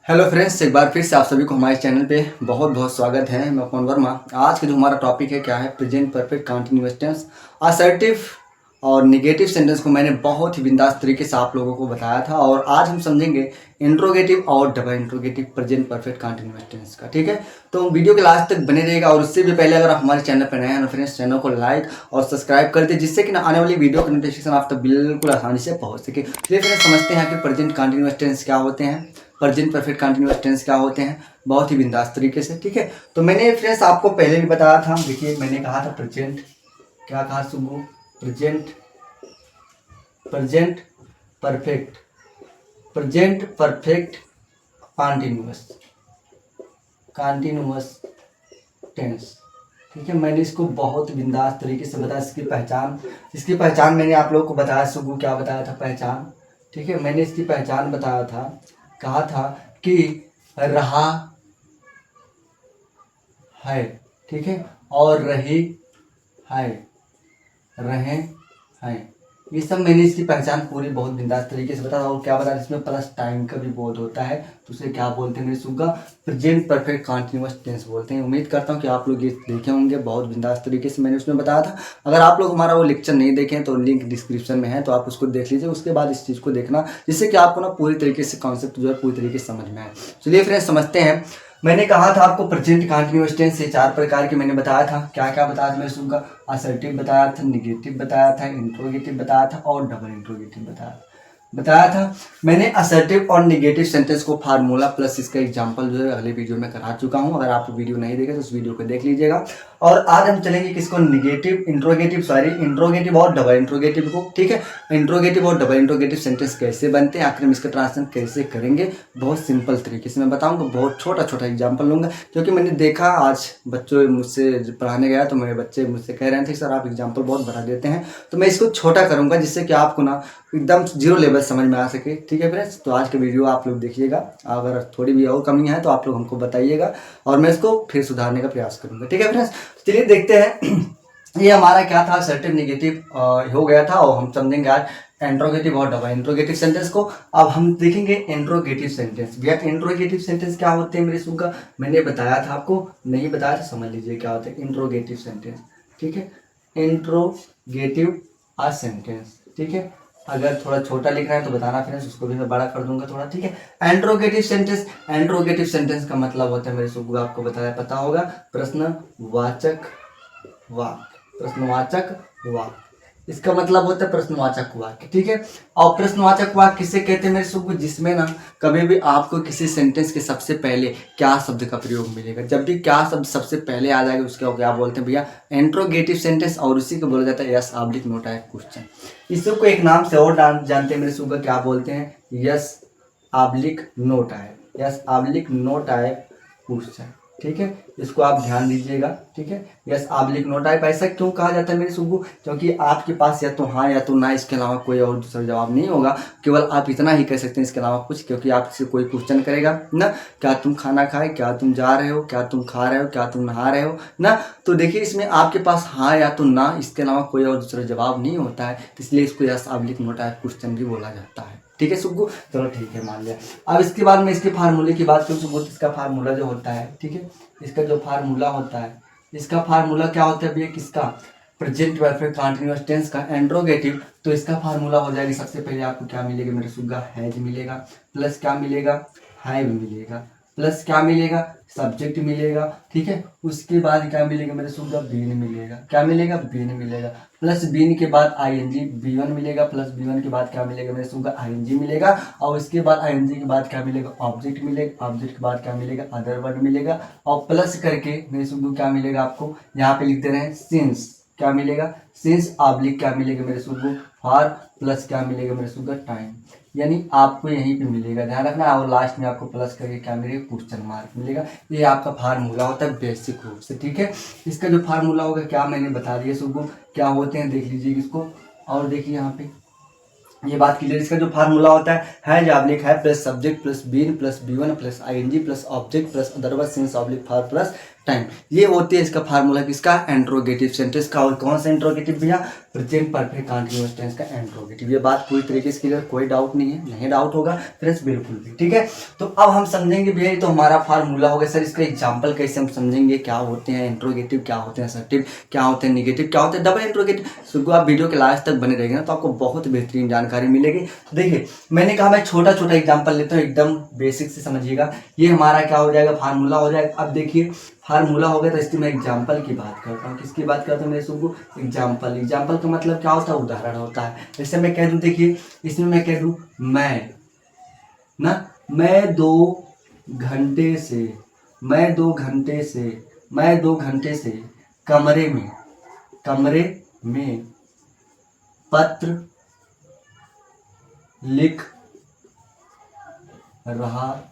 Hello friends, एक बार फिर से आप सभी को हमारे चैनल पे बहुत बहुत स्वागत है। मैं पवन वर्मा। आज का जो हमारा टॉपिक है क्या है, present perfect continuous tense. Assertive और निगेटिव सेंटेंस को मैंने बहुत ही बिंदास तरीके से आप लोगों को बताया था और आज हम समझेंगे इंट्रोगेटिव और double interrogative present perfect continuous tense का। ठीक है, तो वीडियो के लास्ट तक बने रहेगा और उससे भी पहले अगर आप हमारे चैनल पर नए हैं फ्रेंड्स, चैनल को लाइक और सब्सक्राइब कर दे, जिससे कि ना आने वाली वीडियो का नोटिफिकेशन आप तक बिल्कुल आसानी से पहुंच सके। चलिए फ्रेंड्स, समझते हैं कि प्रेजेंट कंटिन्यूअस टेंस क्या होते हैं, प्रेजेंट परफेक्ट कंटिन्यूअस टेंस क्या होते हैं, बहुत ही बिंदास तरीके से। ठीक है, तो मैंने फ्रेंड्स आपको पहले भी बताया था। देखिए, मैंने कहा था प्रेजेंट, क्या कहा सुबह, present present perfect, present perfect continuous continuous tense. ठीक है, मैंने इसको बहुत बिंदास तरीके से बताया। इसकी पहचान मैंने आप लोगों को बताया सुबह, क्या बताया था पहचान। ठीक है, मैंने इसकी पहचान बताया था, कहा था कि रहा है, ठीक है, और रही है, रहे हैं, ये सब मैंने इसकी पहचान पूरी बहुत बिंदास तरीके से बताया। और क्या बताया, इसमें प्लस टाइम का भी बोध होता है, तो उसे क्या बोलते हैं मेरे सुगा, प्रेजेंट परफेक्ट कंटिन्यूअस टेंस बोलते हैं। उम्मीद करता हूँ कि आप लोग ये देखे होंगे, बहुत बिंदास तरीके से मैंने उसमें बताया था। अगर आप लोग हमारा वो लेक्चर नहीं देखें तो लिंक डिस्क्रिप्शन में है, तो आप उसको देख लीजिए, उसके बाद इस चीज़ को देखना, जिससे कि आपको ना पूरी तरीके से कॉन्सेप्ट जो है पूरी तरीके से समझ में आए। चलिए फ्रेंड्स, समझते हैं। मैंने कहा था आपको प्रेजेंट कंटिन्यूअस टेंस से 4 प्रकार के मैंने बताया था। क्या क्या बताया था मैंने सुनकर, असर्टिव बताया था, निगेटिव बताया था, इंट्रोगेटिव बताया था और डबल इंट्रोगेटिव बताया था। मैंने असर्टिव और निगेटिव सेंटेंस को फार्मूला प्लस इसका एग्जांपल जो है अगले वीडियो में करा चुका हूं। अगर आप वीडियो नहीं देखे तो उस वीडियो को देख लीजिएगा। और आज हम चलेंगे किसको, इंट्रोगेटिव और डबल इंट्रोगेटिव को। ठीक है, इंट्रोगेटिव और डबल इंट्रोगेटिव सेंटेंस कैसे बनते हैं, आखिर में इसका ट्रांसलेशन कैसे करेंगे, बहुत सिंपल तरीके से मैं बताऊंगा। बहुत छोटा छोटा एग्जाम्पल लूंगा, क्योंकि मैंने देखा आज बच्चों मुझसे पढ़ाने गया तो मेरे बच्चे मुझसे कह रहे थे सर आप एग्जाम्पल बहुत बड़ा देते हैं, तो मैं इसको छोटा करूंगा, जिससे कि आपको ना एकदम जीरो लेवल समझ में आ सके। ठीक है फ्रेंड्स, तो आज का वीडियो आप लोग देखिएगा। अगर थोड़ी भी और कमी है तो आप लोग हमको बताइएगा और मैं इसको फिर सुधारने का प्रयास करूंगा। ठीक है फ्रेंड्स, चलिए देखते हैं। ये हमारा क्या था, असर्टिव निगेटिव हो गया था, और हम समझेंगे आज इंट्रोगेटिव और डबल इंट्रोगेटिव सेंटेंस को। अब हम देखेंगे इंट्रोगेटिव सेंटेंस। भैया इंट्रोगेटिव सेंटेंस क्या होते हैं मेरे सुनकर, मैंने बताया था आपको, नहीं बताया था, समझ लीजिए क्या होता है इंट्रोगेटिव सेंटेंस। ठीक है, इंट्रोगेटिव आ सेंटेंस। ठीक है, अगर थोड़ा छोटा लिख रहा है तो बताना फ्रेंड्स, उसको भी मैं बड़ा कर दूंगा थोड़ा। ठीक है, एंट्रोगेटिव सेंटेंस का मतलब होता है मेरे सुबह, आपको बताया पता होगा, प्रश्नवाचक वाक्य, प्रश्नवाचक वाक्य, इसका मतलब होता है प्रश्नवाचक वाक्य। ठीक है, और प्रश्नवाचक वाक्य किसे कहते हैं मेरे सुबह, जिसमें ना कभी भी आपको किसी सेंटेंस के सबसे पहले क्या शब्द का प्रयोग मिलेगा। जब भी क्या शब्द सबसे पहले आ जाएगा उसका क्या बोलते हैं भैया, इंट्रोगेटिव सेंटेंस, और उसी को बोला जाता है yes oblique no type question. इसको एक नाम से और जानते हैं मेरे सुबह, क्या बोलते हैं, yes oblique no type, yes oblique no type question. ठीक है, इसको आप ध्यान दीजिएगा। ठीक है, यस ऑब्लिक नो टाइप ऐसा क्यों कहा जाता है मेरे सुबह, क्योंकि आपके पास या तो हाँ या तो ना, इसके अलावा कोई और दूसरा जवाब नहीं होगा। केवल आप इतना ही कह सकते हैं, इसके अलावा कुछ, क्योंकि आपसे कोई क्वेश्चन करेगा ना, क्या तुम खाना खाए, क्या तुम जा रहे हो, क्या तुम खा रहे हो, क्या तुम नहा रहे हो ना। तो देखिए, इसमें आपके पास हाँ या तो ना, इसके अलावा कोई और दूसरा जवाब नहीं होता है, इसलिए इसको yes oblique no type question भी बोला जाता है। ठीक है सुग्गू, चलो ठीक है, मान लिया। अब इसके बाद में इसके फार्मूले की बात करूँ सुग्गू, इसका फार्मूला जो होता है, ठीक है, इसका जो फार्मूला होता है, इसका फार्मूला क्या होता है भैया, किसका, प्रेजेंट परफेक्ट कंटीन्यूअस टेंस का इंट्रोगेटिव। तो इसका फार्मूला हो जाएगा, सबसे पहले आपको क्या मिलेगा मेरे सुग्गा, हैज मिलेगा, प्लस क्या मिलेगा, हैव मिलेगा, प्लस क्या मिलेगा, सब्जेक्ट मिलेगा। ठीक है, उसके बाद क्या मिलेगा मेरे सुग्गा, बीन मिलेगा, क्या मिलेगा, बीन मिलेगा, प्लस बीन के बाद आईएनजी, बी1 मिलेगा, प्लस बी1 के बाद क्या मिलेगा मेरे सुग्गा, आईएनजी मिलेगा, और इसके बाद आईएनजी के बाद क्या मिलेगा, ऑब्जेक्ट मिलेगा, ऑब्जेक्ट के बाद क्या मिलेगा, अदर वर्ड मिलेगा, और प्लस करके मेरे सुग्गू क्या मिलेगा, आपको यहाँ पे लिख दे रहे हैं सिंस, क्या मिलेगा, सिंस ऑब्लिक क्या मिलेगा मेरे सुग्गू, फॉर, प्लस क्या मिलेगा मेरे सुग्गा, टाइम। यानी आपको यहीं पे मिलेगा, ध्यान रखना, और लास्ट में आपको प्लस करके क्या मिलेगा, क्वेश्चन मार्क मिलेगा। ये आपका फार्मूला होता है बेसिक रूप से। ठीक है, इसका जो फार्मूला होगा क्या मैंने बता दिया सुग्गू, क्या होते हैं देख लीजिए इसको, और देखिए यहाँ पे ये बात क्लियर। इसका जो फार्मूला होता है ऑब्लिक है plus subject plus been plus V one plus ING plus object plus otherwise since oblique for plus time. ये होती है इसका फार्मूला किसका, इंट्रोगेटिव सेंटेंस का। और कौन सा इंट्रोगेटिव भैया, प्रेजेंट परफेक्ट कंटीन्यूअस टेंस का इंट्रोगेटिव। ये बात पूरी तरीके से क्लियर, कोई डाउट नहीं है, नहीं डाउट होगा फ्रेंड्स बिल्कुल भी, ठीक है। तो अब हम समझेंगे भैया, ये तो हमारा फार्मूला हो गया। सर इसका एग्जाम्पल कैसे हम समझेंगे, क्या होते हैं इंट्रोगेटिव, क्या होते हैं असर्टिव, क्या होते हैं निगेटिव, क्या होते हैं डबल इंट्रोगेटिव। सुबह आप वीडियो के लास्ट तक बने रहेंगे ना तो आपको बहुत बेहतरीन जानकारी मिलेगी। तो देखिए मैंने कहा मैं छोटा छोटा एग्जाम्पल लेता हूँ, एकदम बेसिक से समझिएगा। ये हमारा क्या हो जाएगा, फार्मूला हो जाएगा। अब देखिए फार्मूला हो गया तो इसकी मैं एग्जाम्पल की बात करता हूँ। किसकी बात करता हूँ मेरे सुबह, एग्जाम्पल। एग्जाम्पल का मतलब क्या होता है, उदाहरण होता है। जैसे मैं कह दूँ, देखिए इसमें मैं कह दूँ मैं 2 घंटे से कमरे में पत्र लिख रहा हूँ।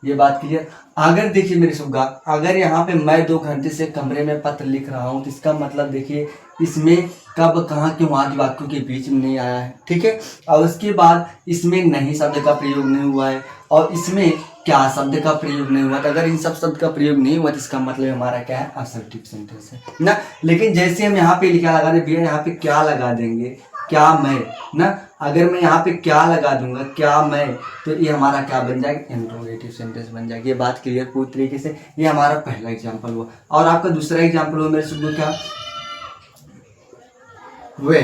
ये बात क्लियर। अगर देखिए मेरे सुगा, अगर यहाँ पे मैं 2 घंटे से कमरे में पत्र लिख रहा हूँ तो इसका मतलब देखिए इसमें कब, कहाँ, क्यों आदि वाक्यों के बीच में नहीं आया है, ठीक है। और उसके बाद इसमें नहीं शब्द का प्रयोग नहीं हुआ है और इसमें क्या शब्द का प्रयोग नहीं हुआ। तो अगर इन सब शब्द का प्रयोग नहीं हुआ तो इसका मतलब हमारा क्या है, असर्टिव सेंटेंस है ना। लेकिन जैसे हम यहाँ पे लिखा लगा दें, यहाँ पे क्या लगा देंगे, क्या मैं ना, अगर मैं यहाँ पे क्या लगा दूंगा, क्या मैं, तो ये हमारा क्या बन जाएगा, इंट्रोगेटिव सेंटेंस बन जाएगी। ये बात क्लियर पूरी तरीके से। ये हमारा पहला एग्जांपल हुआ। और आपका दूसरा एग्जांपल हुआ मेरे सुबह, क्या, वे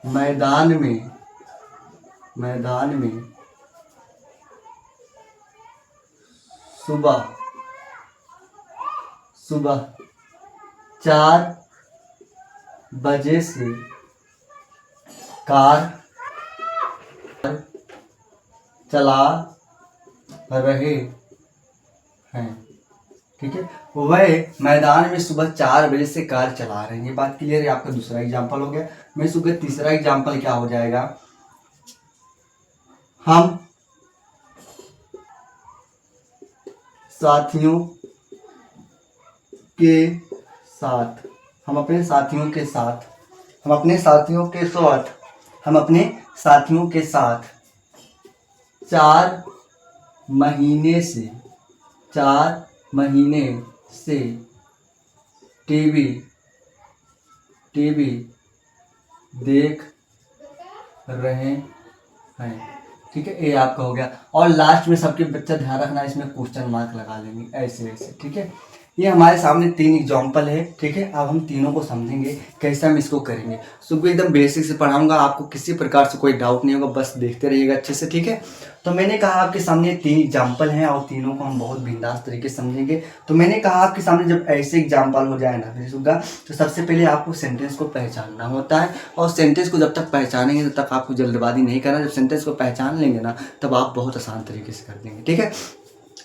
मैदान में सुबह 4 बजे से कार चला रहे हैं, ठीक है। वह मैदान में सुबह 4 बजे से कार चला रहे हैं। ये बात क्लियर है। आपका दूसरा एग्जांपल हो गया। मैं सुबह तीसरा एग्जांपल क्या हो जाएगा, हम साथियों के साथ हम अपने साथियों के साथ 4 महीने से टीवी देख रहे हैं, ठीक है। ये आपका हो गया। और लास्ट में सबके बच्चा ध्यान रखना, इसमें क्वेश्चन मार्क लगा लेंगे ऐसे ऐसे, ठीक है। ये हमारे सामने 3 एग्जाम्पल है, ठीक है। अब हम तीनों को समझेंगे कैसे हम इसको करेंगे। सुबह एकदम बेसिक से पढ़ाऊंगा, आपको किसी प्रकार से कोई डाउट नहीं होगा, बस देखते रहिएगा अच्छे से, ठीक है। तो मैंने कहा आपके सामने 3 एग्जाम्पल हैं और तीनों को हम बहुत बिंदास तरीके से समझेंगे। तो मैंने कहा आपके सामने जब ऐसे एग्जाम्पल हो जाए ना मेरे सुगा, तो सबसे पहले आपको सेंटेंस को पहचानना होता है। और सेंटेंस को जब तक पहचानेंगे तब तक आपको जल्दबाजी नहीं करना। जब सेंटेंस को पहचान लेंगे ना तब आप बहुत आसान तरीके से कर देंगे, ठीक है।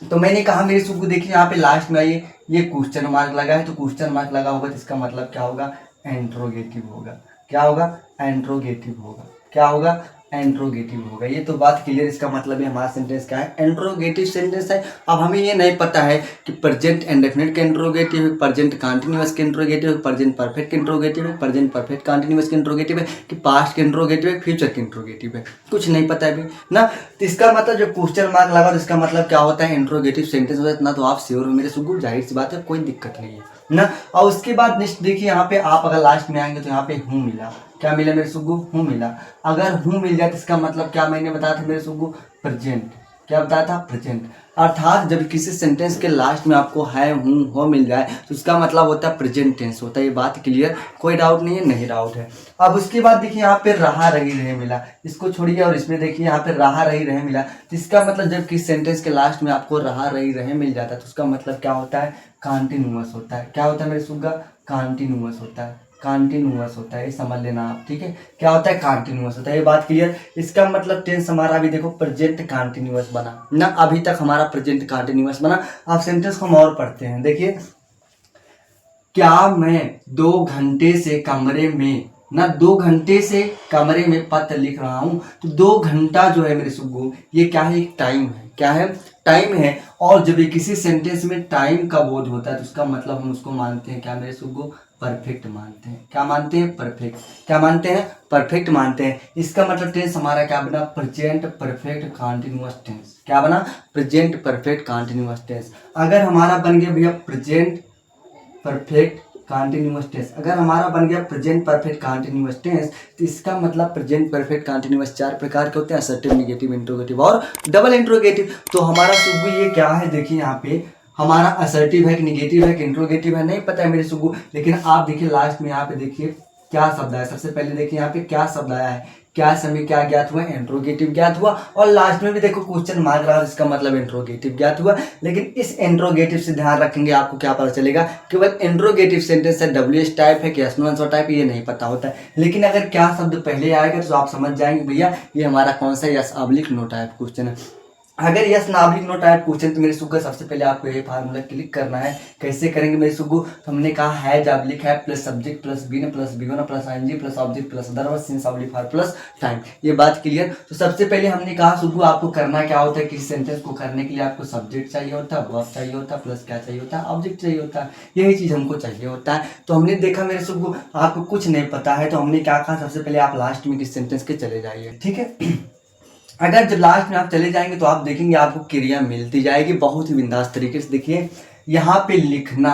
तो मैंने कहा मेरे सुबह देखिए यहाँ पे लास्ट में आइए, ये क्वेश्चन मार्क लगा है। तो क्वेश्चन मार्क लगा होगा तो इसका मतलब क्या होगा, इंट्रोगेटिव होगा। क्या होगा, इंट्रोगेटिव होगा। क्या होगा, इंट्रोगेटिव होगा। ये तो बात क्लियर। इसका मतलब है हमारा सेंटेंस क्या है, इंट्रोगेटिव सेंटेंस है। अब हमें ये नहीं पता है कि प्रेजेंट इंडेफिनिट के इंट्रोगेटिव है, प्रेजेंट कंटिन्यूअस के इंट्रोगेटिव है, प्रेजेंट परफेक्ट के इंट्रोगेटिव है, प्रेजेंट परफेक्ट कंटिन्यूअस के इंट्रोगेटिव है, कि पास्ट के इंट्रोगेटिव है, फ्यूचर के इंट्रोगेटिव है, कुछ नहीं पता है अभी ना। तो इसका मतलब जब क्वेश्चन मार्क लगा तो इसका मतलब क्या होता है, इंट्रोगेटिव सेंटेंस होता है। इतना तो आप श्योर हो मेरे सुगु, जाहिर सी बात है, कोई दिक्कत नहीं है ना। और उसके बाद नेक्स्ट देखिए यहाँ पे आप अगर लास्ट में आएंगे तो यहाँ पे हूँ मिला, क्या मिला मेरे सुगु, हूँ मिला। अगर हूँ मिल जाए तो इसका मतलब क्या मैंने बताया था मेरे सुगु, प्रेजेंट। क्या बताया था, प्रेजेंट। अर्थात जब किसी सेंटेंस के लास्ट में आपको है, हूँ, हो मिल जाए तो उसका मतलब होता है प्रेजेंट टेंस होता है। ये बात क्लियर, कोई डाउट नहीं है, नहीं डाउट है। अब उसके बाद देखिए यहाँ पे रहा रही रहे मिला, इसको छोड़िए और इसमें देखिए यहाँ पे रहा रही रहे मिला। तो इसका मतलब जब किसी सेंटेंस के लास्ट में आपको रहा रही रहे मिल जाता है तो उसका मतलब क्या होता है, कंटिन्यूअस होता है। क्या होता है मेरे सुगा, कंटिन्यूअस होता है, कंटिन्यूअस होता है। ये समझ लेना आप, ठीक है। क्या होता है, कंटिन्यूअस होता है। ये बात क्लियर। इसका मतलब टेंस हमारा अभी देखो प्रेजेंट कंटिन्यूअस बना ना, अभी तक हमारा प्रेजेंट कंटिन्यूअस बना। आप सेंटेंस को हम और पढ़ते हैं, देखिए क्या मैं 2 घंटे से कमरे में ना, 2 घंटे से कमरे में पत्र लिख रहा हूँ। तो 2 घंटा जो है मेरे सुगु, ये क्या है, एक टाइम है। क्या है, टाइम है, और जब भी किसी सेंटेंस में टाइम का बोध होता है तो उसका मतलब हम उसको मानते हैं क्या मेरे सुगो, परफेक्ट मानते हैं। क्या मानते हैं? परफेक्ट। क्या मानते हैं? परफेक्ट मानते हैं। इसका मतलब टेंस हमारा क्या बना? Present perfect continuous tense. क्या बना? Present perfect continuous tense. अगर हमारा बन गया भैया प्रेजेंट परफेक्ट कंटिन्यूअस टेंस, अगर हमारा बन गया प्रेजेंट परफेक्ट कंटिन्यूअस टेंस, तो इसका मतलब प्रेजेंट परफेक्ट कंटिन्यूअस 4 प्रकार के होते हैं, असर्टिव, नेगेटिव, इंट्रोगेटिव और डबल इंट्रोगेटिव। तो हमारा सुगु ये क्या है, देखिए यहाँ पे हमारा असर्टिव है कि नेगेटिव है कि इंट्रोगेटिव है नहीं पता है मेरे सुगु, लेकिन आप देखिए लास्ट में यहाँ पे देखिए क्या शब्द आया। सबसे पहले देखिए यहाँ पे क्या शब्द आया है, क्या समय क्या ज्ञात हुआ? इंट्रोगेटिव ज्ञात हुआ। और लास्ट में भी देखो क्वेश्चन मार्क रहा है, इसका मतलब इंट्रोगेटिव ज्ञात हुआ। लेकिन इस इंट्रोगेटिव से ध्यान रखेंगे, आपको क्या पता चलेगा, केवल इंट्रोगेटिव सेंटेंस है WH टाइप है कि S1 टाइप, ये नहीं पता होता है। लेकिन अगर क्या शब्द पहले आएगा तो आप समझ जाएंगे भैया ये हमारा कौन सा यस/नो टाइप क्वेश्चन है। अगर यस नाभिक नो टाइप क्वेश्चन तो मेरे सुगु सबसे पहले आपको ये फार्मूला क्लिक करना है। कैसे करेंगे मेरे सुगु? तो हमने कहा है जाबलिक है plus subject plus been plus बिगोना plus ING plus object plus other verb since oblique for plus time. ये बात क्लियर। तो सबसे पहले हमने कहा सुगु आपको करना क्या होता है, किसी सेंटेंस को करने के लिए आपको सब्जेक्ट चाहिए होता है, वर्ब चाहिए होता है, प्लस क्या चाहिए होता है, ऑब्जेक्ट चाहिए होता है। यही चीज हमको चाहिए होता है। तो हमने देखा मेरे सुगु आपको कुछ नहीं पता है, तो हमने क्या कहा, सबसे पहले आप लास्ट में किस सेंटेंस के चले जाइए, ठीक है। अगर जब लास्ट में आप चले जाएंगे तो आप देखेंगे आपको क्रिया मिलती जाएगी बहुत ही बिंदास तरीके से। देखिए यहाँ पे लिखना,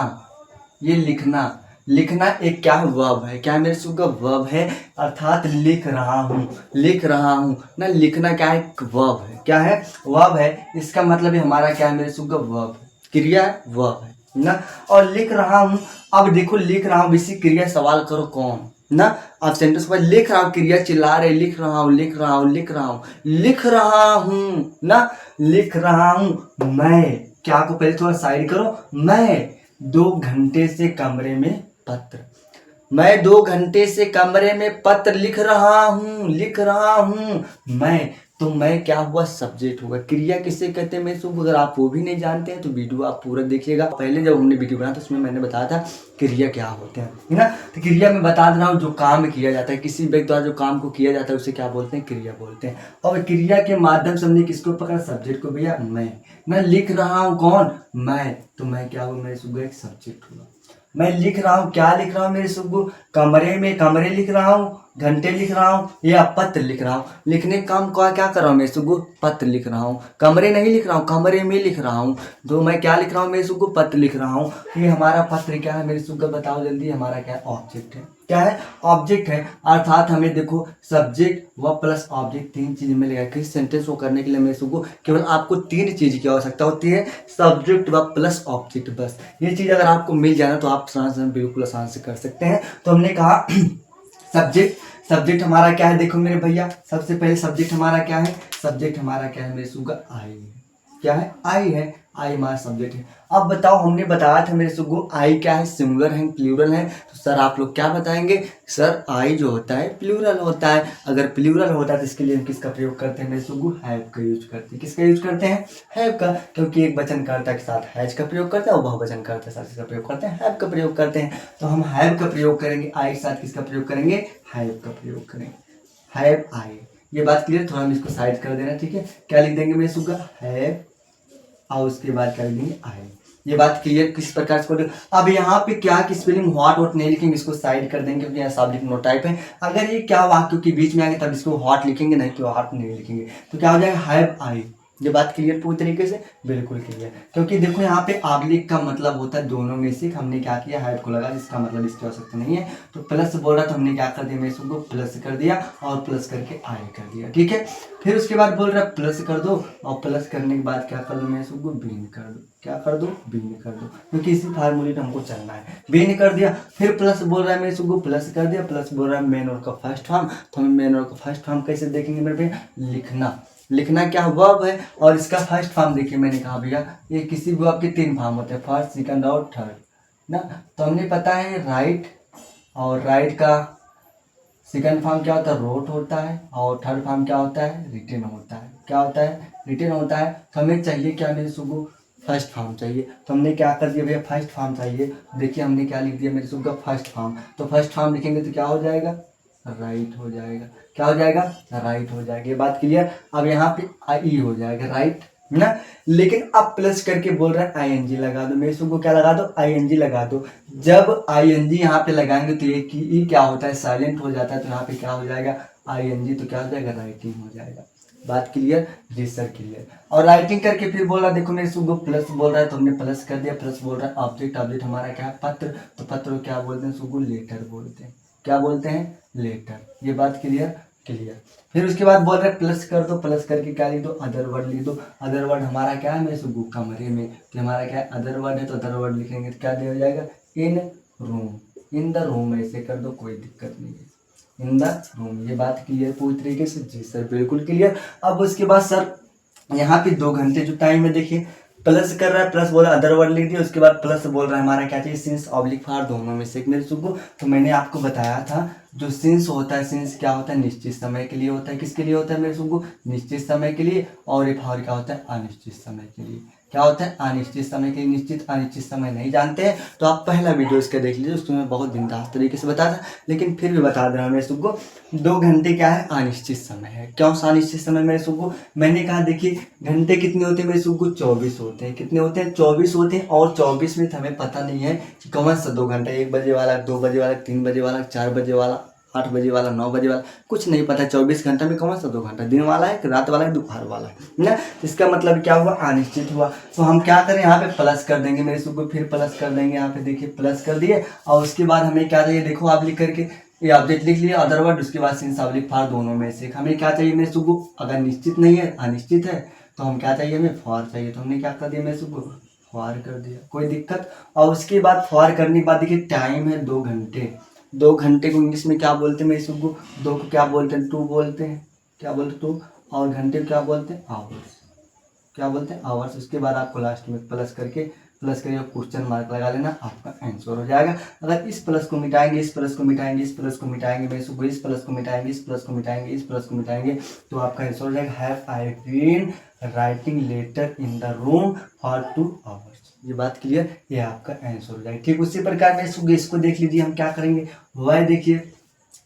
ये लिखना, लिखना एक क्या वर्ब है, क्या मेरे सुगा वर्ब है, अर्थात लिख रहा हूँ, लिख रहा हूँ ना। लिखना क्या है? वर्ब है। क्या है? वर्ब है। इसका मतलब है हमारा क्या है मेरे सुगा? वर्ब है, क्रिया वर्ब है ना। और लिख रहा हूँ, अब देखो लिख रहा हूँ इसी क्रिया, सवाल करो कौन ना। आप सेंटेंस पर लिख रहा हूँ, क्रिया चिल्ला रहे, लिख रहा हूँ लिख रहा हूँ लिख रहा हूँ लिख रहा हूँ ना, लिख रहा हूँ मैं। क्या को पहले थोड़ा साइड करो, मैं 2 घंटे से कमरे में पत्र, मैं 2 घंटे से कमरे में पत्र लिख रहा हूँ, लिख रहा हूँ मैं। तो मैं क्या हुआ? सब्जेक्ट हुआ। क्रिया किसे कहते हैं मैं सुबह, अगर आप वो भी नहीं जानते हैं तो वीडियो आप पूरा देखिएगा। पहले जब हमने वीडियो बनाया तो उसमें मैंने बताया था क्रिया क्या होते हैं, है ना। तो क्रिया में बता दे रहा हूँ, जो काम किया जाता है किसी व्यक्ति द्वारा, जो काम को किया जाता है उसे क्या बोलते हैं? क्रिया बोलते हैं। और क्रिया के माध्यम से हमने किसको पकड़ा? सब्जेक्ट को भैया, मैं लिख रहा हूँ, कौन? मैं। तो मैं क्या हुआ मेरे सुबह? एक सब्जेक्ट हुआ। मैं लिख रहा हूँ, क्या लिख रहा हूँ मेरे सुबु? कमरे में, कमरे लिख रहा हूँ, घंटे लिख रहा हूँ या पत्र लिख रहा हूँ। लिखने का काम क्या कर रहा हूँ मेरे सुबु? पत्र लिख रहा हूँ। कमरे नहीं लिख रहा हूँ, कमरे में लिख रहा हूँ। तो मैं क्या लिख रहा हूँ मेरे सुबु? पत्र लिख रहा हूँ। ये हमारा पत्र क्या है मेरे सुबु? बताओ जल्दी। हमारा क्या है? ऑब्जेक्ट है। क्या है? ऑब्जेक्ट है। अर्थात हमें देखो सब्जेक्ट व प्लस ऑब्जेक्ट 3 चीज मिलेगा। किस सेंटेंस को करने के लिए मेरे सुबु केवल आपको 3 चीज की आवश्यकता होती है, सब्जेक्ट व प्लस ऑब्जेक्ट, बस। ये चीज अगर आपको मिल जाए ना तो आप बिल्कुल आसान से कर सकते हैं। तो हमने कहा सब्जेक्ट, सब्जेक्ट हमारा क्या है? देखो मेरे भैया, सबसे पहले सब्जेक्ट हमारा क्या है? सब्जेक्ट हमारा क्या है मेरे सुगा? आई है। क्या है? आई है। आई हमारा सब्जेक्ट है। अब बताओ, हमने बताया था मेरे सुगु आई क्या है? सिंगुलर है, प्लूरल है। तो सर आप लोग क्या बताएंगे? सर आई जो होता है प्लूरल होता है। अगर प्लूरल होता है तो इसके लिए हम किसका प्रयोग करते हैं मेरे सुगु? हैव का यूज करते हैं। किसका यूज करते हैं? हैव का। क्योंकि एक वचनकर्ता के साथ हैज का प्रयोग करता है और बहुवचनकर्ता के साथ किसका प्रयोग करते हैं? हैव का प्रयोग करते हैं। तो हम हैव का प्रयोग करेंगे, आई के साथ किसका प्रयोग करेंगे? हैव का प्रयोग करेंगे। Have I. ये बात क्लियर? थोड़ा हम इसको साइड कर देना, ठीक है। क्या लिख देंगे मेरे सुगा? हैव और उसके बाद क्या लिखेंगे? आई। ये बात क्लियर किस प्रकार से? अब यहाँ पे क्या की स्पेलिंग व्हाट वॉट नहीं लिखेंगे, इसको साइड कर देंगे क्योंकि यहाँ सब्जेक्ट नो टाइप है। अगर ये क्या वाक्य के बीच में आएंगे तब इसको व्हाट लिखेंगे, नहीं तो व्हाट नहीं लिखेंगे। तो क्या हो जाएगा? हैव आई। ये बात क्लियर पूरी तरीके से? बिल्कुल क्लियर। क्योंकि देखो यहाँ पे ऑब्लिक का मतलब होता है दोनों में से। हमने क्या किया? हैव को लगा, जिसका मतलब इसकी आवश्यकता नहीं है। तो प्लस बोल रहा तो हमने क्या कर दिया मेरे को? प्लस कर दिया और प्लस करके आई कर दिया, ठीक है। फिर उसके बाद बोल रहा प्लस कर दो और प्लस करने के बाद क्या कर दो मेरे को? बीन कर दो। क्या कर दो? बीन कर दो, क्योंकि इसी फार्मूले में हमको चलना है। बीन कर दिया। फिर प्लस बोल रहा है मेरे को? प्लस कर दिया। प्लस बोल रहा है मेन वर्ब का फर्स्ट फॉर्म। तो हम मेन वर्ब का फर्स्ट फॉर्म कैसे देखेंगे मेरे भैया? लिखना। लिखना क्या वर्ब है और इसका फर्स्ट फॉर्म देखिए, मैंने कहा भैया ये किसी भी वर्ब के 3 फॉर्म होते हैं, फर्स्ट, सेकंड और थर्ड ना। तो हमने पता है राइट, और राइट का सेकंड फॉर्म क्या होता है? रोट होता है। और थर्ड फॉर्म क्या होता है? रिटन होता है। क्या होता है? रिटन होता है। तो हमें चाहिए क्या मेरे सुगु? फर्स्ट फॉर्म चाहिए। तो हमने क्या कर दिया भैया? फर्स्ट फॉर्म चाहिए। देखिए हमने क्या लिख दिया मेरे सुगु? First form. तो फर्स्ट फॉर्म लिखेंगे तो क्या हो जाएगा? राइट हो जाएगा। क्या हो जाएगा? राइट हो जाएगा। ये बात क्लियर? अब यहाँ पे आई हो जाएगा, राइट है ना। लेकिन अब प्लस करके बोल रहा है आईएनजी लगा दो, मेरे को क्या लगा दो, आईएनजी लगा दो। जब आईएनजी यहाँ पे लगाएंगे तो ये क्या होता है, साइलेंट हो जाता है, तो यहाँ पे क्या हो जाएगा, आईएनजी, तो क्या हो जाएगा, राइटिंग हो जाएगा। बात क्लियर, जी सर क्लियर। और राइटिंग करके फिर बोला, देखो मेरे को प्लस बोल रहा है तो हमने प्लस कर दिया, प्लस बोल रहा है ऑब्जेक्ट, ऑब्जेक्ट हमारा क्या है, पत्र, तो पत्र को क्या बोलते हैं, सुगु लेटर बोलते हैं, क्या बोलते हैं, लेटर। ये बात क्लियर, क्लियर। फिर उसके बाद बोल रहे प्लस कर दो, प्लस करके क्या लिख दो, अदर वर्ड लिख दो। अदर वर्ड हमारा क्या है, मेरे सुगु कमरे में, तो हमारा क्या है, अदर वर्ड है, तो अदर वर्ड लिखेंगे तो क्या दिया जाएगा, in room, in the room, ऐसे कर दो, कोई दिक्कत नहीं है, इन द रूम। ये बात क्लियर पूरी तरीके से, जी सर बिल्कुल क्लियर। अब उसके बाद सर यहाँ पे 2 घंटे जो टाइम है, देखिए प्लस कर रहा है, प्लस बोल रहा है, अदर वर्ड लिख दिया, उसके बाद प्लस बोल रहा है हमारा क्या चाहिए, सिंस ऑब्लिक फार, दोनों में से एक मेरे सुगु। तो मैंने आपको बताया था जो सिंस होता है, सिंस क्या होता है, निश्चित समय के लिए होता है, किसके लिए होता है मेरे सुगु, निश्चित समय के लिए। और एक फार क्या होता है, अनिश्चित समय के लिए। क्या होता है, अनिश्चित समय के लिए। निश्चित अनिश्चित समय नहीं जानते हैं तो आप पहला वीडियो इसका देख लीजिए, उसमें मैं बहुत बिंदास तरीके से बताया था, लेकिन फिर भी बता दे रहा हूँ मेरे सुगु, 2 घंटे क्या है, अनिश्चित समय है। क्यों अनिश्चित समय मेरे सुगु, मैंने कहा देखिए घंटे कितने होते हैं मेरे सुगु, 24 होते हैं। कितने होते हैं, 24 होते हैं। और 24 में हमें पता नहीं है कि कौन सा 2 घंटा, 1 बजे वाला, 2 बजे वाला, 3 बजे वाला, 4 बजे वाला, 8 बजे वाला, 9 बजे वाला, कुछ नहीं पता। 24 घंटा में कौन सा 2 घंटा, दिन वाला है, रात वाला है, दोपहर वाला है ना। इसका मतलब क्या हुआ, अनिश्चित हुआ। तो हम क्या करें, यहाँ पे प्लस कर देंगे मेरे सुगु, फिर प्लस कर देंगे, यहाँ पे देखिए प्लस कर दिए। और उसके बाद हमें क्या चाहिए, देखो आप लिख करके ये ऑब्जेक्ट लिख लिया, अदर वर्ड, उसके बाद सिंस ऑब्लिक फार, दोनों में से हमें क्या चाहिए मेरे सुगु, अगर निश्चित नहीं है, अनिश्चित है, तो हम क्या चाहिए, हमें फॉर चाहिए, तो हमने क्या कर दिया मेरे सुगु, फॉर कर दिया, कोई दिक्कत। और उसके बाद फॉर करने के बाद देखिए टाइम है 2 घंटे। 2 घंटे को इंग्लिश में क्या बोलते हैं मेरे सुगु, 2 को क्या बोलते हैं, 2 बोलते हैं, क्या बोलते हैं 2। और घंटे को क्या बोलते हैं, आवर्स, क्या बोलते हैं, आवर्स। उसके बाद आपको लास्ट में प्लस करके क्वेश्चन मार्क लगा लेना, आपका आंसर हो जाएगा। अगर इस प्लस को मिटाएंगे, इस प्लस को मिटाएंगे, इस प्लस को मिटाएंगे, मैं इसको इस प्लस को मिटाएंगे, इस प्लस को मिटाएंगे, इस प्लस को मिटाएंगे, तो आपका आंसर हो जाएगा, have I been writing letter in the room for 2 hours. ये बात क्लियर, ये आपका आंसर हो जाएगा। ठीक उसी प्रकार में इसको देख लीजिए, हम क्या करेंगे, वह देखिए,